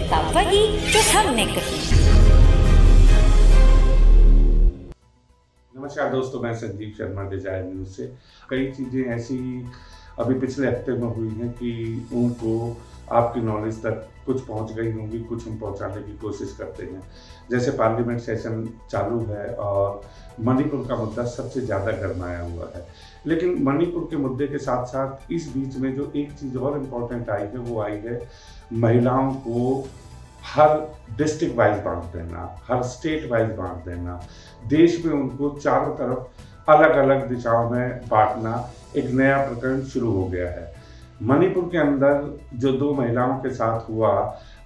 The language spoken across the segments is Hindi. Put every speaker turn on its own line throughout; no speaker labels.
एकता वही जो हमने कही।
नमस्कार दोस्तों, मैं संजीव शर्मा डिजायर न्यूज से। कई चीज़ें ऐसी अभी पिछले हफ्ते में हुई हैं कि उनको आपकी नॉलेज तक कुछ पहुंच गई होंगी, कुछ हम पहुंचाने की कोशिश करते हैं। जैसे पार्लियामेंट सेशन चालू है और मणिपुर का मुद्दा सबसे ज़्यादा गरमाया हुआ है। लेकिन मणिपुर के मुद्दे के साथ साथ इस बीच में जो एक चीज़ और इम्पोर्टेंट आई है वो आई है महिलाओं को हर डिस्ट्रिक्ट वाइज बांट देना, हर स्टेट वाइज बांट देना, देश में उनको चारों तरफ अलग अलग दिशाओं में बांटना। एक नया प्रकरण शुरू हो गया है। मणिपुर के अंदर जो 2 महिलाओं के साथ हुआ,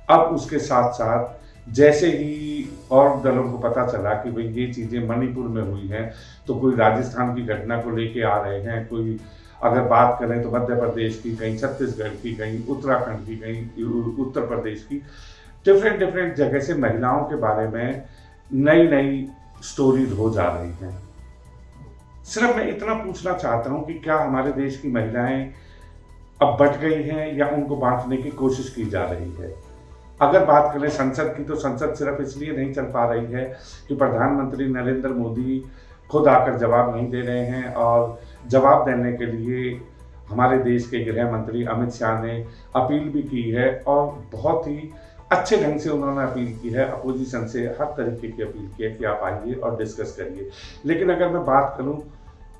अब उसके साथ साथ जैसे ही और दलों को पता चला कि भाई ये चीज़ें मणिपुर में हुई हैं, तो कोई राजस्थान की घटना को लेके आ रहे हैं, कोई अगर बात करें तो मध्य प्रदेश की, कहीं छत्तीसगढ़ की, कहीं उत्तराखंड की, कहीं उत्तर प्रदेश की, डिफरेंट जगह से महिलाओं के बारे में नई स्टोरीज हो जा रही हैं। सिर्फ मैं इतना पूछना चाहता हूं कि क्या हमारे देश की महिलाएं अब बट गई हैं या उनको बांटने की कोशिश की जा रही है? अगर बात करें संसद की, तो संसद सिर्फ इसलिए नहीं चल पा रही है कि प्रधानमंत्री नरेंद्र मोदी खुद आकर जवाब नहीं दे रहे हैं, और जवाब देने के लिए हमारे देश के गृह मंत्री अमित शाह ने अपील भी की है, और बहुत ही अच्छे ढंग से उन्होंने अपील की है। अपोजिशन से हर तरीके की अपील की है कि आप आइए और डिस्कस करिए। लेकिन अगर मैं बात करूं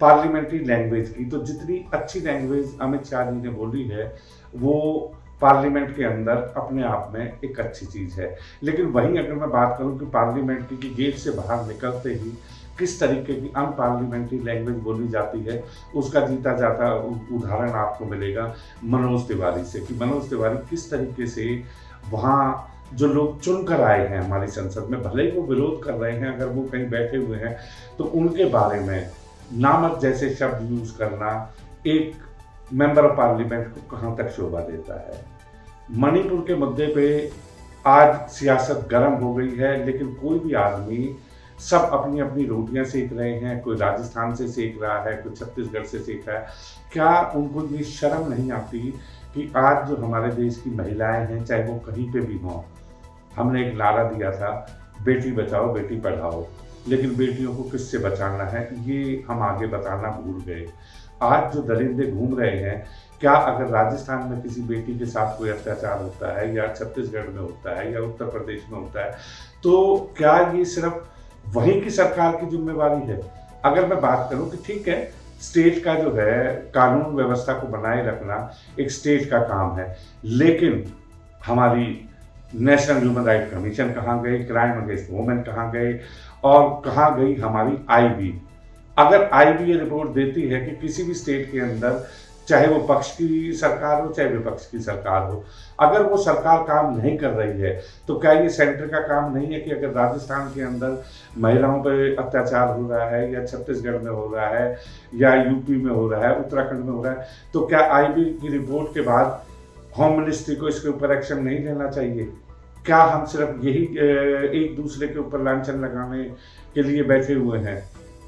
पार्लियामेंट्री लैंग्वेज की, तो जितनी अच्छी लैंग्वेज अमित शाह जी ने बोली है वो पार्लियामेंट के अंदर अपने आप में एक अच्छी चीज़ है। लेकिन वहीं अगर मैं बात करूं कि पार्लियामेंट की गेट से बाहर निकलते ही किस तरीके की अनपार्लियामेंट्री लैंग्वेज बोली जाती है, उसका जीता जाता उदाहरण आपको मिलेगा मनोज तिवारी से, कि मनोज तिवारी किस तरीके से वहाँ जो लोग चुनकर आए हैं हमारी संसद में, भले ही वो विरोध कर रहे हैं, अगर वो कहीं बैठे हुए हैं तो उनके बारे में नामक जैसे शब्द यूज करना एक मेंबर ऑफ पार्लियामेंट को कहाँ तक शोभा देता है। मणिपुर के मुद्दे पे आज सियासत गर्म हो गई है, लेकिन कोई भी आदमी, सब अपनी अपनी रोटियां सेक रहे हैं। कोई राजस्थान से सेक रहा है, कोई छत्तीसगढ़ से सेक रहा है। क्या उनको ये शर्म नहीं आती कि आज जो हमारे देश की महिलाएं हैं, चाहे वो कहीं पे भी हों, हमने एक नारा दिया था, बेटी बचाओ बेटी पढ़ाओ, लेकिन बेटियों को किससे बचाना है ये हम आगे बताना भूल गए। आज जो दरिंदे घूम रहे हैं, क्या अगर राजस्थान में किसी बेटी के साथ कोई अत्याचार होता है, या छत्तीसगढ़ में होता है, या उत्तर प्रदेश में होता है, तो क्या ये सिर्फ वहीं की सरकार की जिम्मेवारी है? अगर मैं बात करूं कि ठीक है, स्टेट का जो है कानून व्यवस्था को बनाए रखना एक स्टेट का काम है, लेकिन हमारी नेशनल ह्यूमन राइट कमीशन कहाँ गए, क्राइम अगेंस्ट वुमेन कहाँ गए, और कहाँ गई हमारी आईबी? अगर आईबी ये रिपोर्ट देती है कि किसी भी स्टेट के अंदर, चाहे वो पक्ष की सरकार हो चाहे विपक्ष की सरकार हो, अगर वो सरकार काम नहीं कर रही है, तो क्या ये सेंटर का काम नहीं है कि अगर राजस्थान के अंदर महिलाओं पर अत्याचार हो रहा है, या छत्तीसगढ़ में हो रहा है, या यूपी में हो रहा है, उत्तराखंड में हो रहा है, तो क्या आईबी की रिपोर्ट के बाद होम मिनिस्ट्री को इसके ऊपर एक्शन नहीं लेना चाहिए? क्या हम सिर्फ यही एक दूसरे के ऊपर लांछन लगाने के लिए बैठे हुए हैं?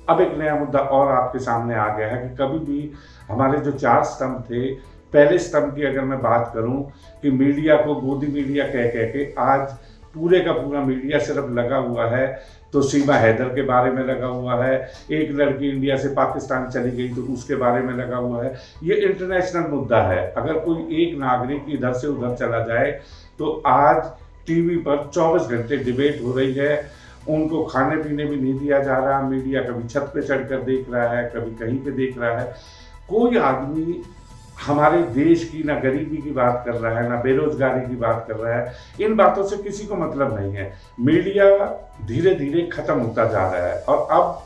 अब एक नया मुद्दा और आपके सामने आ गया है कि कभी भी हमारे जो 4 स्तंभ थे, पहले स्तंभ की अगर मैं बात करूं कि मीडिया को गोदी मीडिया कह के आज पूरे का पूरा मीडिया सिर्फ लगा हुआ है, तो सीमा हैदर के बारे में लगा हुआ है, एक लड़की इंडिया से पाकिस्तान चली गई तो उसके बारे में लगा हुआ है। ये इंटरनेशनल मुद्दा है। अगर कोई एक नागरिक इधर से उधर चला जाए, तो आज टीवी पर 24 घंटे डिबेट हो रही है, उनको खाने पीने भी नहीं दिया जा रहा। मीडिया कभी छत पे चढ़कर देख रहा है, कभी कहीं पे देख रहा है। कोई आदमी हमारे देश की ना गरीबी की बात कर रहा है, ना बेरोजगारी की बात कर रहा है। इन बातों से किसी को मतलब नहीं है। मीडिया धीरे धीरे खत्म होता जा रहा है। और अब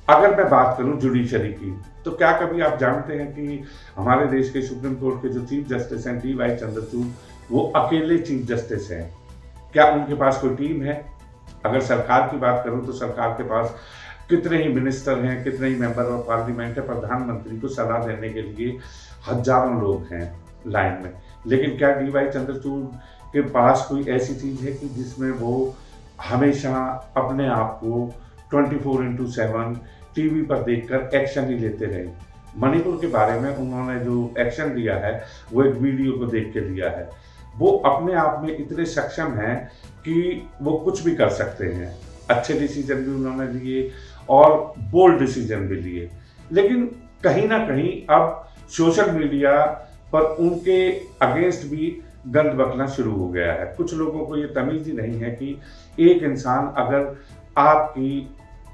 अगर मैं बात करूं जुडिशरी की, तो क्या कभी आप जानते हैं कि हमारे देश के सुप्रीम कोर्ट के जो चीफ जस्टिस हैं DY चंद्रचूड़, वो अकेले चीफ जस्टिस हैं? क्या उनके पास कोई टीम है? अगर सरकार की बात करूं तो सरकार के पास कितने ही मिनिस्टर हैं, कितने ही मेंबर ऑफ पार्लियामेंट है, प्रधानमंत्री को सलाह देने के लिए हजारों लोग हैं लाइन में। लेकिन क्या DY चंद्रचूड़ के पास कोई ऐसी चीज़ है कि जिसमें वो हमेशा अपने आप को 24/7 टीवी पर देखकर एक्शन ही लेते रहे? मणिपुर के बारे में उन्होंने जो एक्शन लिया है वो एक वीडियो को देख के लिया है। वो अपने आप में इतने सक्षम हैं कि वो कुछ भी कर सकते हैं। अच्छे डिसीजन भी उन्होंने लिए और बोल्ड डिसीजन भी लिए, लेकिन कहीं ना कहीं अब सोशल मीडिया पर उनके अगेंस्ट भी गंद बकना शुरू हो गया है। कुछ लोगों को ये तमीज़ ही नहीं है कि एक इंसान अगर आपकी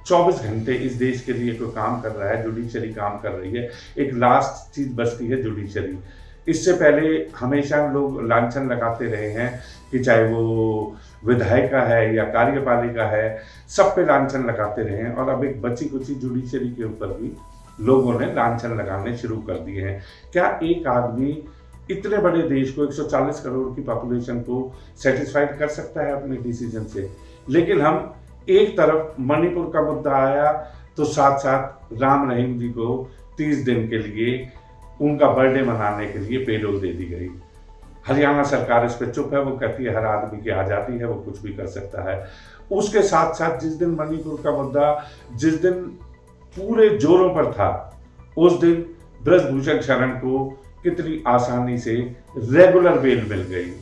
24 घंटे इस देश के लिए कोई काम कर रहा है, जुडिशरी काम कर रही है, एक लास्ट चीज़ बचती है जुडिशरी। इससे पहले हमेशा लोग लांछन लगाते रहे हैं कि चाहे वो विधायिका है या कार्यपालिका है, सब पे लांछन लगाते रहे हैं, और अब एक बची कुची जुडिशरी के ऊपर भी लोगों ने लांछन लगाने शुरू कर दिए हैं। क्या एक आदमी इतने बड़े देश को, 140 करोड़ की पॉपुलेशन को सेटिस्फाइड कर सकता है अपने डिसीजन से? लेकिन हम एक तरफ मणिपुर का मुद्दा आया तो साथ साथ राम रहीम जी को 30 दिन के लिए उनका बर्थडे मनाने के लिए पेरोल दे दी गई। हरियाणा सरकार इस पर चुप है, वो कहती है हर आदमी की आज़ादी है, वो कुछ भी कर सकता है। उसके साथ साथ जिस दिन मणिपुर का मुद्दा जिस दिन पूरे जोरों पर था, उस दिन ब्रजभूषण शरण को कितनी आसानी से रेगुलर बेल मिल गई।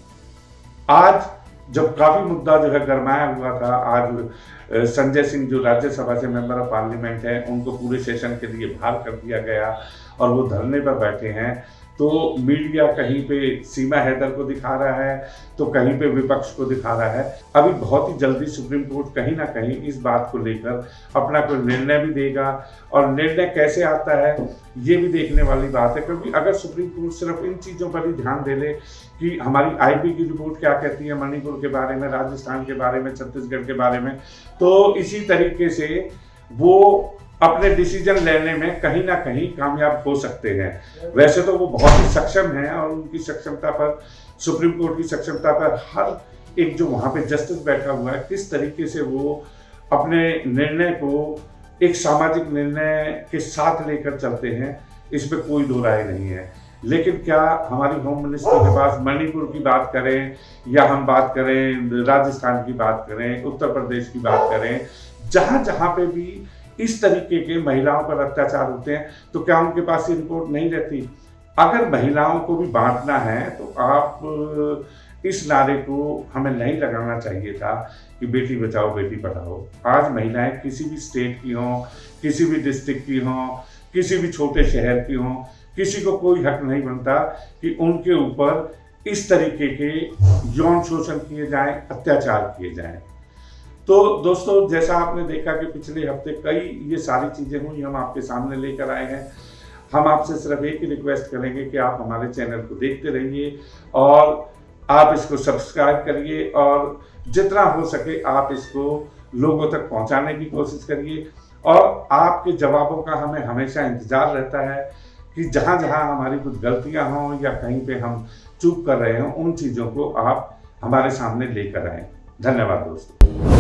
आज जब काफी मुद्दा जो है गरमाया हुआ था, आज संजय सिंह जो राज्यसभा से मेंबर ऑफ पार्लियामेंट है, उनको पूरे सेशन के लिए बाहर कर दिया गया और वो धरने पर बैठे हैं, तो मीडिया कहीं पे सीमा हैदर को दिखा रहा है तो कहीं पे विपक्ष को दिखा रहा है। अभी बहुत ही जल्दी सुप्रीम कोर्ट कहीं ना कहीं इस बात को लेकर अपना कोई निर्णय भी देगा, और निर्णय कैसे आता है ये भी देखने वाली बात है। क्योंकि अगर सुप्रीम कोर्ट सिर्फ इन चीज़ों पर ही ध्यान दे ले कि हमारी आईबी की रिपोर्ट क्या कहती है मणिपुर के बारे में, राजस्थान के बारे में, छत्तीसगढ़ के बारे में, तो इसी तरीके से वो अपने डिसीजन लेने में कहीं ना कहीं कामयाब हो सकते हैं। वैसे तो वो बहुत ही सक्षम हैं और उनकी सक्षमता पर, सुप्रीम कोर्ट की सक्षमता पर हर एक जो वहाँ पे जस्टिस बैठा हुआ है, किस तरीके से वो अपने निर्णय को एक सामाजिक निर्णय के साथ लेकर चलते हैं, इस पर कोई दो राय नहीं है। लेकिन क्या हमारी होम मिनिस्ट्री के पास मणिपुर की बात करें या हम बात करें राजस्थान की बात करें, उत्तर प्रदेश की बात करें, जहाँ जहाँ पे भी इस तरीके के महिलाओं पर अत्याचार होते हैं, तो क्या उनके पास ये रिपोर्ट नहीं रहती? अगर महिलाओं को भी बांटना है तो आप इस नारे को हमें नहीं लगाना चाहिए था कि बेटी बचाओ बेटी पढ़ाओ। आज महिलाएं किसी भी स्टेट की हों, किसी भी डिस्ट्रिक्ट की हों, किसी भी छोटे शहर की हों, किसी को कोई हक नहीं बनता कि उनके ऊपर इस तरीके के यौन शोषण किए जाएं, अत्याचार किए जाएं। तो दोस्तों, जैसा आपने देखा कि पिछले हफ्ते कई ये सारी चीज़ें हुई, हम आपके सामने लेकर आए हैं। हम आपसे सिर्फ एक ही रिक्वेस्ट करेंगे कि आप हमारे चैनल को देखते रहिए और आप इसको सब्सक्राइब करिए, और जितना हो सके आप इसको लोगों तक पहुंचाने की कोशिश करिए। और आपके जवाबों का हमें हमेशा इंतज़ार रहता है कि जहाँ जहाँ हमारी कुछ गलतियाँ हों या कहीं पे हम चूक कर रहे हों, उन चीज़ों को आप हमारे सामने लेकर आएँ। धन्यवाद दोस्तों।